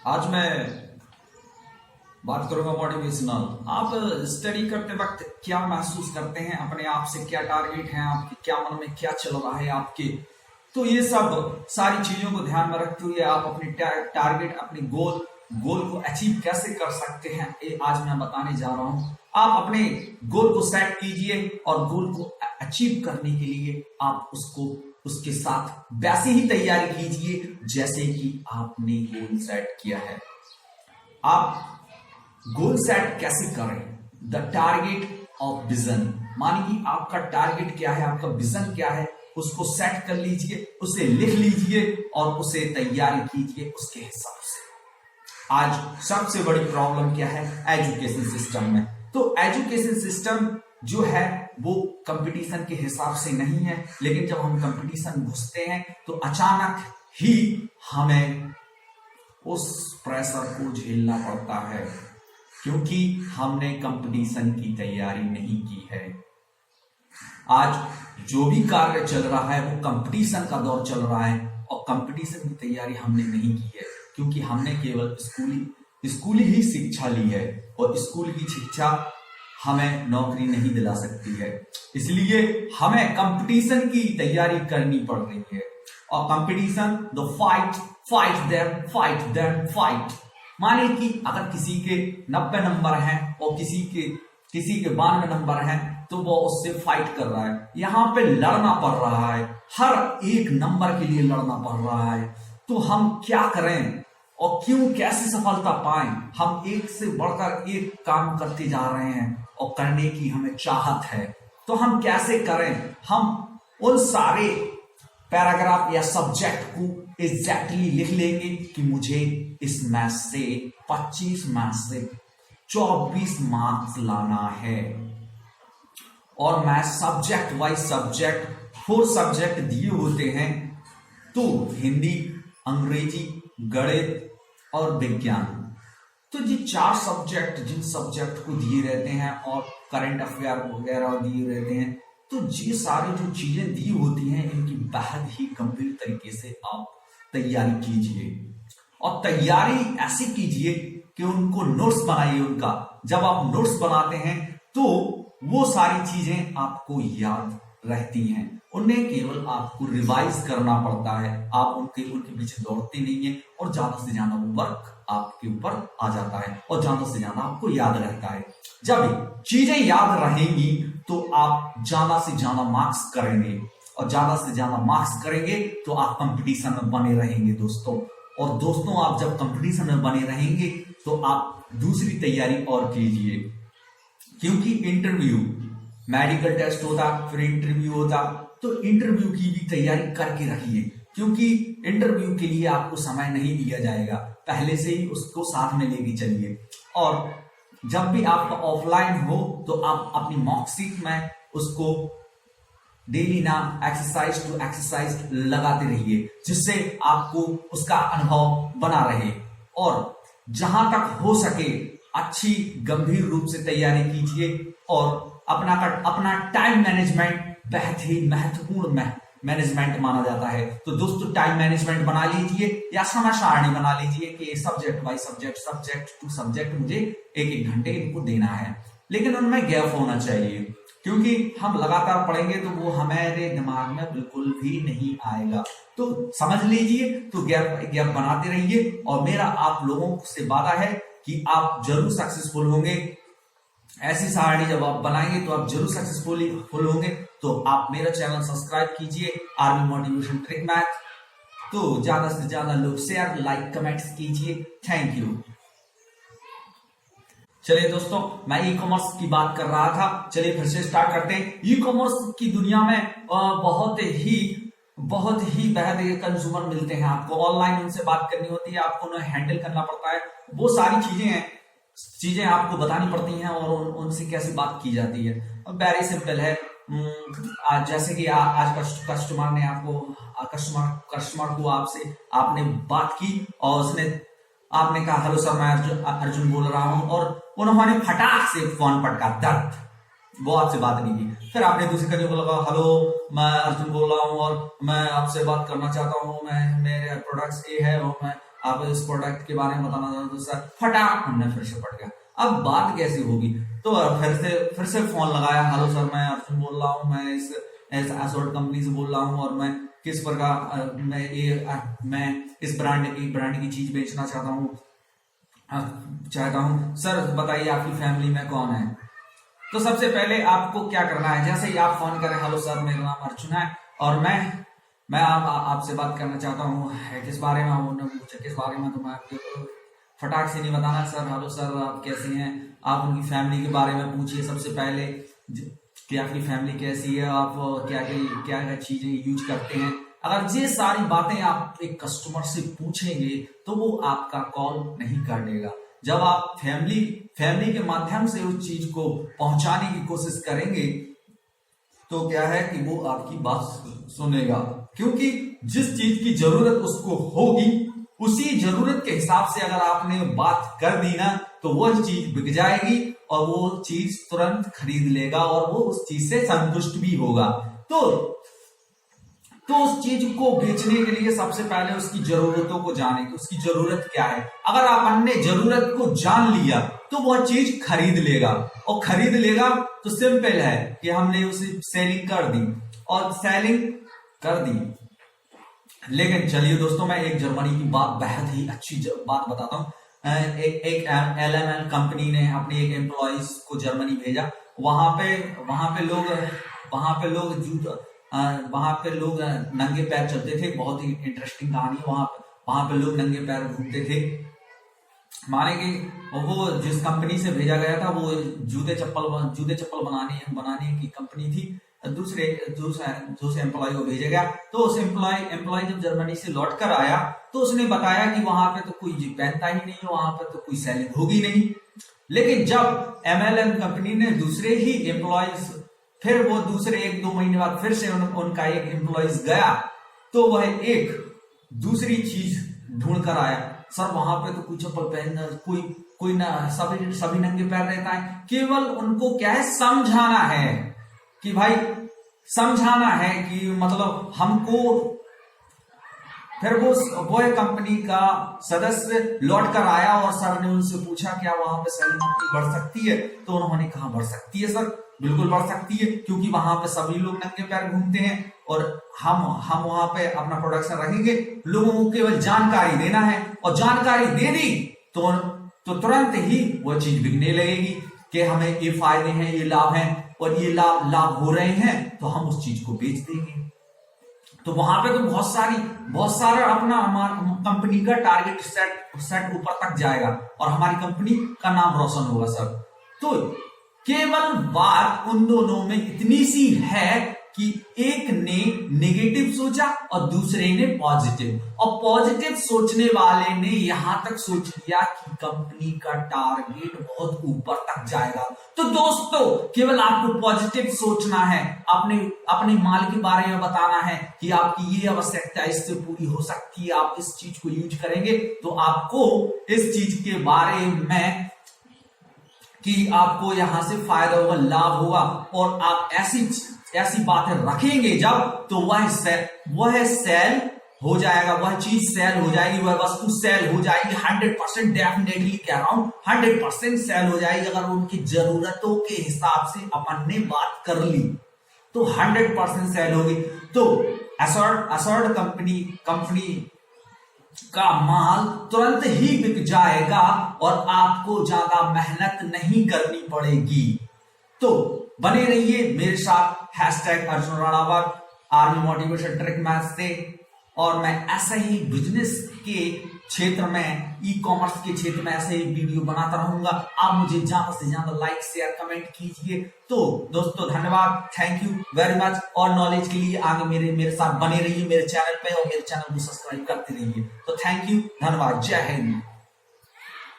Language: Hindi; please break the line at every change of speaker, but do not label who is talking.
आज मैं बात करूंगा मोटिवेशनल। आप स्टडी करते वक्त क्या महसूस करते हैं, अपने आप से क्या टारगेट है आपके, क्या मन में क्या चल रहा है आपके। तो ये सब सारी चीजों को ध्यान में रखते हुए आप अपनी टारगेट, अपनी गोल को अचीव कैसे कर सकते हैं, ये आज मैं बताने जा रहा हूं। आप अपने गोल को सेट कीजिए और गोल को अचीव करने के लिए आप उसके साथ वैसे ही तैयारी कीजिए जैसे कि आपने गोल सेट किया है। आप गोल सेट कैसे करें? द टारगेट ऑफ विजन, मानिए आपका टारगेट क्या है, आपका विजन क्या है, उसको सेट कर लीजिए, उसे लिख लीजिए और उसे तैयारी कीजिए उसके हिसाब से। आज सबसे बड़ी प्रॉब्लम क्या है एजुकेशन सिस्टम में? तो एजुकेशन सिस्टम जो है वो कंपटीशन के हिसाब से नहीं है, लेकिन जब हम कंपटीशन घुसते हैं तो अचानक ही हमें उस प्रेशर को झेलना पड़ता है, क्योंकि हमने कंपटीशन की तैयारी नहीं की है। आज जो भी कार्य चल रहा है वो कंपटीशन का दौर चल रहा है और कंपटीशन की तैयारी हमने नहीं की है, क्योंकि हमने केवल स्कूली ही शिक्षा ली है और स्कूल की शिक्षा हमें नौकरी नहीं दिला सकती है। इसलिए हमें कंपटीशन की तैयारी करनी पड़ रही है। और कंपटीशन द फाइट देम। माने कि अगर किसी के 90 नंबर हैं और किसी के 92 नंबर हैं तो वो उससे फाइट कर रहा है। यहाँ पे लड़ना पड़ रहा है, हर एक नंबर के लिए लड़ना पड़ रहा है। तो हम क्या करें और क्यों, कैसे सफलता पाएं? हम एक से बढ़कर एक काम करते जा रहे हैं और करने की हमें चाहत है, तो हम कैसे करें? हम उन सारे पैराग्राफ या सब्जेक्ट को एग्जैक्टली लिख लेंगे कि मुझे इस मैथ से 25 मैथ से 24 मार्क्स लाना है। और math subject wise subject 4 subject दिए होते हैं, तो हिंदी, अंग्रेजी, गणित और विज्ञान। तो ये 4 सब्जेक्ट जिन सब्जेक्ट को दिए रहते हैं और करंट अफेयर वगैरह दिए रहते हैं, तो ये सारी जो चीजें दी होती हैं इनकी बेहद ही गंभीर तरीके से आप तैयारी कीजिए। और तैयारी ऐसी कीजिए कि उनको नोट्स बनाइए उनका। जब आप नोट्स बनाते हैं तो वो सारी चीजें आपको याद रहती हैं, उन्हें केवल आपको रिवाइज करना पड़ता है। आप उनके पीछे दौड़ते नहीं है और ज्यादा से ज्यादा वो वर्क आपके ऊपर आ जाता है और ज्यादा से ज्यादा आपको याद रहता है। जब चीजें याद रहेंगी तो आप ज्यादा से ज्यादा मार्क्स करेंगे और ज्यादा से ज्यादा मार्क्स करेंगे तो आप कंपटीशन में बने रहेंगे दोस्तों। और दोस्तों, आप जब कंपटीशन में बने रहेंगे तो आप दूसरी तैयारी और कीजिए, क्योंकि इंटरव्यू, मेडिकल टेस्ट होता, फिर इंटरव्यू होता, तो इंटरव्यू की भी तैयारी करके रखिए, क्योंकि इंटरव्यू के लिए आपको समय नहीं दिया जाएगा, पहले से ही उसको साथ में लेके चलिए। और जब भी आपका ऑफलाइन हो तो आप अपनी मार्कशीट में उसको डेली ना एक्सरसाइज टू एक्सरसाइज लगाते रहिए, जिससे आपको उसका अनुभव बना रहे। और जहां तक हो सके अच्छी गंभीर रूप से तैयारी कीजिए और अपना टाइम मैनेजमेंट बेहद ही महत्वपूर्ण मैनेजमेंट माना जाता है। तो दोस्तों, टाइम मैनेजमेंट बना लीजिए या समय सारणी बना लीजिए कि subject by subject to subject मुझे 1-1 घंटे इनको देना है, लेकिन उनमें गैप होना चाहिए, क्योंकि हम लगातार पढ़ेंगे तो वो हमारे दिमाग में बिल्कुल भी नहीं आएगा। तो समझ लीजिए, तो गैप बनाते रहिए। और मेरा आप लोगों से वादा है कि आप जरूर सक्सेसफुल होंगे। ऐसी सारणी जब आप बनाएंगे तो आप जरूर सक्सेसफुल होंगे। तो आप मेरा चैनल सब्सक्राइब कीजिए, आर्मी मोटिवेशन ट्रिक मैथ। तो ज्यादा से ज्यादा लोग शेयर, लाइक, कमेंट्स कीजिए। Thank you. चलिए दोस्तों, मैं ई कॉमर्स की बात कर रहा था, चलिए फिर से स्टार्ट करते हैं। ई कॉमर्स की दुनिया में बहुत ही बेहद कंज्यूमर मिलते हैं। आपको ऑनलाइन उनसे बात करनी होती है, आपको उन्हें हैंडल करना पड़ता है, वो सारी चीजें आपको बतानी पड़ती हैं और उनसे कैसे बात की जाती है। वेरी सिंपल है। जैसे कि आज कस्टमर ने कस्टमर को आपने बात की और आपने कहा हेलो सर, मैं अर्जुन बोल रहा हूं, और उन्होंने फटाक से फोन पटका, दर्द, वो आपसे बात नहीं की। फिर आपने दूसरे कदम को लगा, हेलो मैं अर्जुन बोल रहा हूँ और मैं आपसे बात करना चाहता हूँ, मैं मेरे प्रोडक्ट्स ये है और मैं आप इस प्रोडक्ट के बारे में बताना चाहते हो तो सर फटाक हमने फिर से पढ़ गया। अब बात कैसी होगी, तो फिर से फोन लगाया, हेलो सर मैं अर्जुन बोल रहा हूँ, मैं इस एसोर्ट कंपनी से बोल रहा हूँ और मैं किस प्रकार मैं इस ब्रांड की चीज बेचना चाहता हूँ सर, बताइए आपकी फैमिली में कौन है। तो सबसे पहले आपको क्या करना है, जैसे ही आप फोन करें, हेलो सर मेरा नाम अर्जुन है और मैं आपसे बात करना चाहता हूँ, किस बारे में, उन्होंने पूछा किस बारे में, तो मैं आपको फटाक से नहीं बताना सर, हेलो सर आप कैसे हैं, आप उनकी फैमिली के बारे में पूछिए सबसे पहले कि आपकी फैमिली कैसी है, आप क्या क्या चीजें यूज करते हैं। अगर ये सारी बातें आप एक कस्टमर से पूछेंगे तो वो आपका कॉल नहीं कर देगा। जब आप फैमिली के माध्यम से उस चीज को पहुंचाने की कोशिश करेंगे तो क्या है कि वो आपकी बात सुनेगा, क्योंकि जिस चीज की जरूरत उसको होगी उसी जरूरत के हिसाब से अगर आपने बात कर दी ना तो वह चीज बिक जाएगी और वो चीज तुरंत खरीद लेगा और वो उस चीज से संतुष्ट भी होगा। तो उस चीज को बेचने के लिए सबसे पहले उसकी जरूरतों को जाने कि उसकी जरूरत क्या है। अगर आपने जरूरत को जान लिया तो वह चीज खरीद लेगा, और खरीद लेगा तो सिंपल है कि हमने उसे सेलिंग कर दी और सेलिंग कर दी। लेकिन चलिए दोस्तों, मैं एक जर्मनी की बेहद ही अच्छी बात बताता हूँ। एक LML कंपनी ने अपने एक एम्प्लॉइज को जर्मनी भेजा। वहां पे लोग नंगे पैर चलते थे। बहुत ही इंटरेस्टिंग कहानी। वहां पे लोग नंगे पैर घूमते थे। माने कि वो जिस कंपनी से भेजा गया था वो जूते चप्पल बनाने की कंपनी थी। दूसरे एम्प्लॉय को भेजा गया। तो उस एम्प्लॉय जब जर्मनी से लौट कर आया तो उसने बताया कि वहां पे तो कोई पहनता ही नहीं है, वहां पे तो कोई सेलिंग होगी नहीं। लेकिन जब MLM कंपनी ने दूसरे ही एम्प्लॉयज, फिर वो दूसरे 1-2 महीने बाद फिर से उनका एक एम्प्लॉयज गया तो वह एक दूसरी चीज ढूंढ कर आया। सर वहां पे तो कोई चप्पल पहनना कोई ना, सभी नंगे पैर रहता है। केवल उनको क्या है, समझाना है कि भाई, समझाना है कि मतलब हमको। फिर वो कंपनी का सदस्य लौट कर आया और सर ने उनसे पूछा क्या वहां पे सेलिंग बढ़ सकती है। तो उन्होंने कहा बढ़ सकती है सर, बिल्कुल बढ़ सकती है, क्योंकि वहां पे सभी लोग नंगे पैर घूमते हैं और हम वहां पे अपना प्रोडक्शन रखेंगे। लोगों को केवल जानकारी देना है और जानकारी दे दी तो तुरंत ही वो चीज बिकने लगेगी कि हमें ये फायदे हैं, ये लाभ हैं और ये लाभ हो रहे हैं, तो हम उस चीज को बेच देंगे। तो वहां पे तो बहुत सारा अपना कंपनी का टारगेट सेट ऊपर तक जाएगा और हमारी कंपनी का नाम रोशन होगा सर। तो केवल बात उन दोनों में इतनी सी है कि एक ने नेगेटिव सोचा और दूसरे ने पॉजिटिव, और पॉजिटिव सोचने वाले ने यहां तक सोच लिया कि कंपनी का टारगेट बहुत ऊपर तक जाएगा। तो दोस्तों, केवल आपको पॉजिटिव सोचना है, अपने माल के बारे में बताना है कि आपकी ये आवश्यकता इससे पूरी हो सकती है, आप इस चीज को यूज करेंगे तो आपको इस चीज के बारे में कि आपको यहां से फायदा होगा, लाभ होगा, और आप ऐसी बातें रखेंगे जब, तो वह सेल हो जाएगा, वह चीज सेल हो जाएगी, वह वस्तु सेल हो जाएगी। 100% डेफिनेटली कह रहा हूं, 100% सेल हो जाएगी। अगर उनकी जरूरतों के हिसाब से अपन ने बात कर ली तो 100% सेल होगी। तो असॉर्ट कंपनी का माल तुरंत ही बिक जाएगा और आपको ज्यादा मेहनत नहीं करनी पड़ेगी। तो बने रहिए मेरे साथ #Arjun Ranawat, army motivation trick math से। और मैं ऐसे ही बिजनेस के क्षेत्र में, ई-कॉमर्स के क्षेत्र में ऐसे ही वीडियो बनाता रहूंगा। आप मुझे ज्यादा से ज्यादा लाइक, शेयर, कमेंट कीजिए। तो दोस्तों धन्यवाद, थैंक यू वेरी मच। और नॉलेज के लिए आगे मेरे साथ बने रहिए मेरे चैनल पे, और मेरे चैनल को सब्सक्राइब करते रहिए। तो थैंक यू, धन्यवाद, जय हिंद।